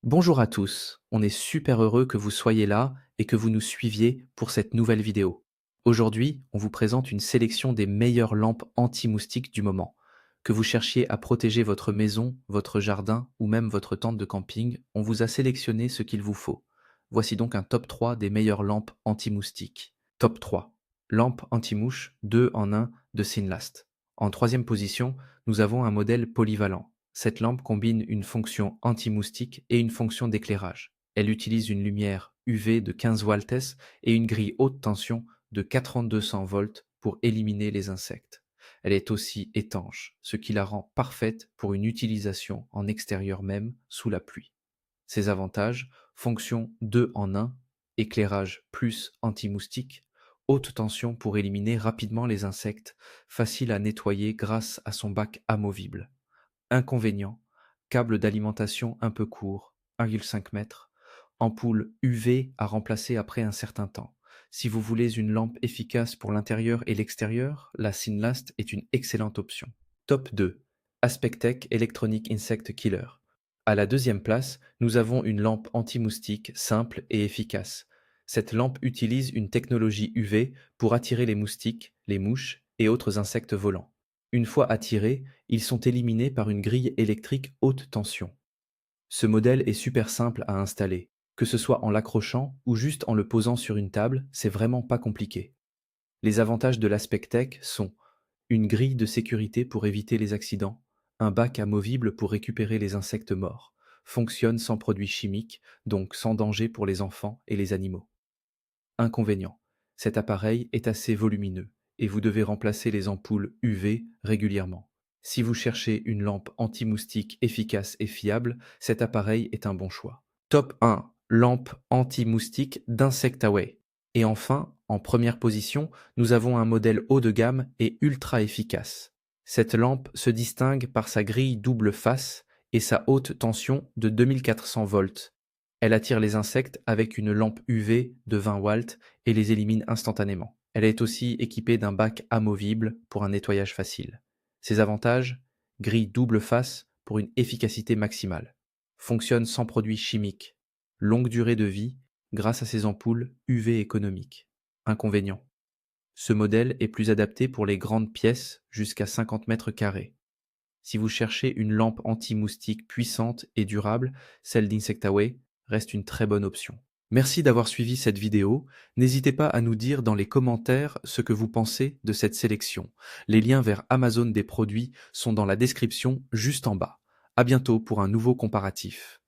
Bonjour à tous, on est super heureux que vous soyez là et que vous nous suiviez pour cette nouvelle vidéo. Aujourd'hui, on vous présente une sélection des meilleures lampes anti-moustiques du moment. Que vous cherchiez à protéger votre maison, votre jardin ou même votre tente de camping, on vous a sélectionné ce qu'il vous faut. Voici donc un top 3 des meilleures lampes anti-moustiques. Top 3. Lampe anti-mouche 2 en 1 de Sinlast. En troisième position, nous avons un modèle polyvalent. Cette lampe combine une fonction anti-moustique et une fonction d'éclairage. Elle utilise une lumière UV de 15 volts et une grille haute tension de 4200 volts pour éliminer les insectes. Elle est aussi étanche, ce qui la rend parfaite pour une utilisation en extérieur même sous la pluie. Ses avantages: fonction 2 en 1, éclairage plus anti-moustique, haute tension pour éliminer rapidement les insectes, facile à nettoyer grâce à son bac amovible. Inconvénients: câble d'alimentation un peu court, 1,5 m, ampoule UV à remplacer après un certain temps. Si vous voulez une lampe efficace pour l'intérieur et l'extérieur, la Sinlast est une excellente option. Top 2. Aspectec Electronic Insect Killer. À la deuxième place, nous avons une lampe anti-moustique simple et efficace. Cette lampe utilise une technologie UV pour attirer les moustiques, les mouches et autres insectes volants. Une fois attirés, ils sont éliminés par une grille électrique haute tension. Ce modèle est super simple à installer. Que ce soit en l'accrochant ou juste en le posant sur une table, c'est vraiment pas compliqué. Les avantages de l'Aspectec sont une grille de sécurité pour éviter les accidents, un bac amovible pour récupérer les insectes morts, fonctionne sans produits chimiques, donc sans danger pour les enfants et les animaux. Inconvénient: cet appareil est assez volumineux et vous devez remplacer les ampoules UV régulièrement. Si vous cherchez une lampe anti-moustique efficace et fiable, cet appareil est un bon choix. Top 1. Lampe anti-moustique d'Insectaway. Et enfin, en première position, nous avons un modèle haut de gamme et ultra efficace. Cette lampe se distingue par sa grille double face et sa haute tension de 2400 volts. Elle attire les insectes avec une lampe UV de 20 watts et les élimine instantanément. Elle est aussi équipée d'un bac amovible pour un nettoyage facile. Ses avantages: grille double face pour une efficacité maximale. Fonctionne sans produits chimiques. Longue durée de vie grâce à ses ampoules UV économiques. Inconvénients: ce modèle est plus adapté pour les grandes pièces jusqu'à 50 mètres carrés. Si vous cherchez une lampe anti-moustique puissante et durable, celle d'Insectaway reste une très bonne option. Merci d'avoir suivi cette vidéo. N'hésitez pas à nous dire dans les commentaires ce que vous pensez de cette sélection. Les liens vers Amazon des produits sont dans la description juste en bas. À bientôt pour un nouveau comparatif.